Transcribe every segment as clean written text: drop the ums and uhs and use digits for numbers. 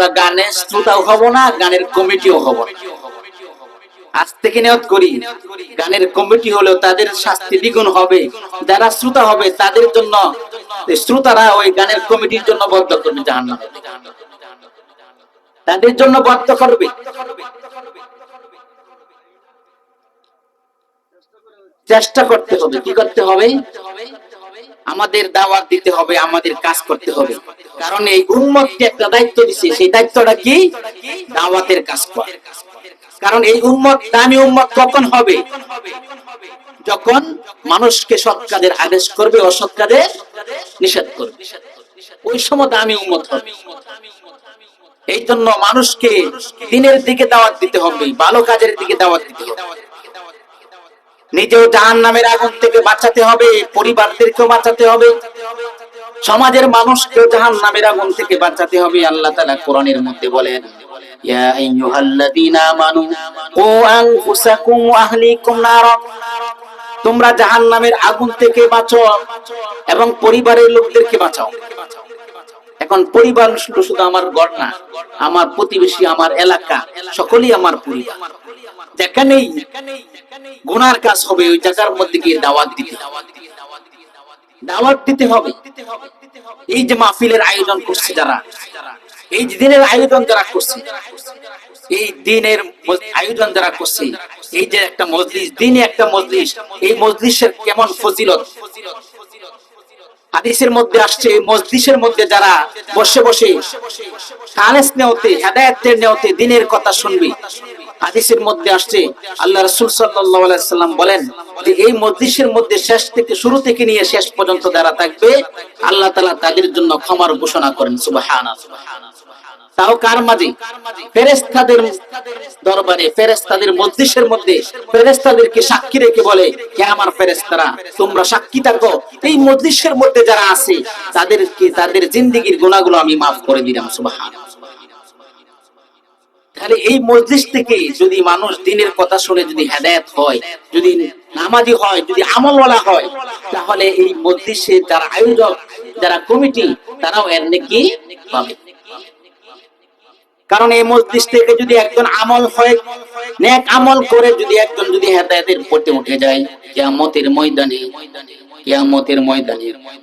আমরা গানের শ্রোতাও হব না, গানের কমিটিও হব না। আজ থেকে নিয়ত করি, গানের কমিটি হলেও তাদের শাস্তি দ্বিগুণ হবে, যারা শ্রোতা হবে তাদের জন্য, শ্রোতারা ওই গানের কমিটির জন্য বদ্ধ করবে জাহান্নামে, তাদের জন্য বদ্ধ করবে। চেষ্টা করতে হবে, কি করতে হবে? আমাদের দাওয়াত দিতে হবে, আমাদের কাজ করতে হবে। কারণ এই উম্মতকে একটা দায়িত্ব দিছে, সেই দায়িত্বটা কি? দাওয়াতের কাজ করা। কারণ এই উম্মত দামি উম্মত কখন হবে? যখন মানুষকে সৎ কাজের আদেশ করবে, অসৎ কাজের নিষেধ করবে, ওই সময় দামি উম্মত হবে। এই জন্য মানুষকে দ্বীনের দিকে দাওয়াত দিতে হবে, ভালো কাজের দিকে দাওয়াত দিতে হবে। নিজেও জাহান্নামের আগুন থেকে বাঁচাতে হবে, পরিবারদেরকেও বাঁচাতে হবে, সমাজের মানুষকেও জাহান্নামের আগুন থেকে বাঁচাতে হবে। আল্লাহ তাআলা কোরআনের মধ্যে বলেন, ইয়া আইয়ুহাল্লাযীনা আমানু কু আনফুসাকুম ওয়া আহলিকুম নারা, তোমরা জাহান্নামের আগুন থেকে বাঁচো এবং পরিবারের লোকদেরকে বাঁচাও। এখন পরিবার শুধু আমার ঘর না, আমার প্রতিবেশী, আমার এলাকা, সকলেই আমার পরিবার। যেখানেই গুনার কাজ হবে ওই জায়গার মধ্যে গিয়ে দাওয়াত দিতে হবে। এই যে মাহফিলের আয়োজন করছে যারা, এই দিনের আয়োজন যারা করছে, এই দিনের আয়োজন যারা করছে, এই যে একটা মজলিস, দিনে একটা মজলিস, এই মজলিসের কেমন ফজিলত হাদিসের মধ্যে আসছে। মজলিসের মধ্যে যারা বসে বসে খালেস নিয়তে, হেদায়েতের নিয়তে দিনের কথা শুনবে, হাদিসের মধ্যে আসছে আল্লাহ রাসূল সাল্লাল্লাহু আলাইহি সাল্লাম বলেন যে এই মজলিসের মধ্যে শেষ থেকে, শুরু থেকে নিয়ে শেষ পর্যন্ত যারা থাকবে, আল্লাহ তাআলা তাদের জন্য ক্ষমার ঘোষণা করেন। সুবহানাল্লাহ। তাও কার মাঝে? ফেরেশতাদের দরবারে, ফেরেশতাদের মজলিসের মধ্যে ফেরেশতাদেরকে সাক্ষী রেখে বলে, হে আমার ফেরেশতারা, তোমরা সাক্ষী থাকো, এই মজলিসের মধ্যে যারা আছে তাদেরকে, তাদের জিন্দেগীর গুনাহগুলো আমি maaf করে দিলাম। সুবহানাল্লাহ। তাহলে এই মজলিস থেকে যদি মানুষ দ্বীনের কথা শুনে যদি হেদায়েত হয়, যদি নামাজি হয়, যদি আমলওয়ালা হয়, তাহলে এই মজলিসে যারা আয়োজক, যারা কমিটি, তারাও এর নেকি পাবে। কারণ এই মজলিস থেকে যদি একজন আমল হয়, নেক আমল করে যদি একজন যদি হেদায়েতের পথে উঠে যায়, কিয়ামতের ময়দানে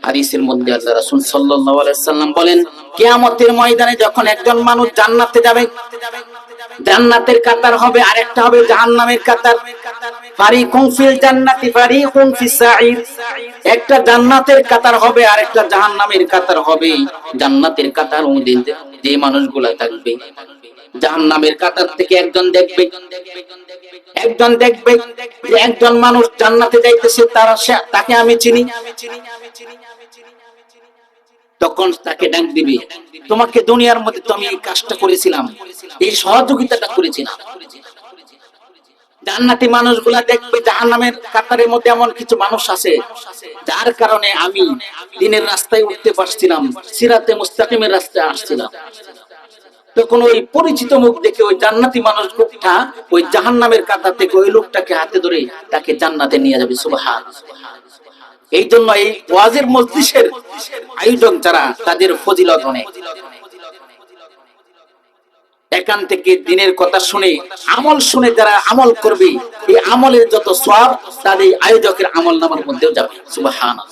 হাদিসের মধ্যে আল্লাহ রাসূল সাল্লাল্লাহু আলাইহি সাল্লাম বলেন, কিয়ামতের ময়দানে যখন একজন মানুষ জান্নাতে যাবে, জান্নাতের কাতার হবে, আরেকটা হবে জাহান্নামের কাতার। ফারিকুন ফিল জান্নাতি ফারিকুন ফিস সাঈর, একটা জান্নাতের কাতার হবে, আরেকটা জাহান্নামের কাতার হবে। জান্নাতের কাতার মধ্যে যে মানুষগুলা থাকবে, জাহান্নামের কাতার থেকে একজন দেখবে যে একজন মানুষ জান্নাতে যাইতেছে, তাকে আমি চিনি। তখন তাকে ডাক দিবে, তোমাকে দুনিয়ার মধ্যে তো আমি এই কাজটা করেছিলাম, এই সহযোগিতাটা করেছিলাম। জান্নাতি মানুষগুলা দেখবে জাহান্নামের কাতারের মধ্যে এমন কিছু মানুষ আছে যার কারণে আমি দ্বীনের রাস্তায় উঠতে পারছিলাম, সিরাতে মুস্তাকিমের রাস্তায় আসছিলাম। তখন ওই পরিচিত মুখ দেখে ওই জান্নাতি মানুষটা ওই জাহান্নামের কাতার থেকে ওই লোকটাকে হাতে ধরে তাকে জান্নাতে নিয়ে যাবে। সুবহানাল্লাহ। এই জন্য এই ওয়াজের মজলিসের আয়োজক যারা, তাদের ফজিলত অনেক। এখান থেকে দ্বীনের কথা শুনে, আমল শুনে যারা আমল করবে, এই আমলের যত সওয়াব তাদের আয়োজকের আমলনামার মধ্যেও যাবে। সুবহানাল্লাহ।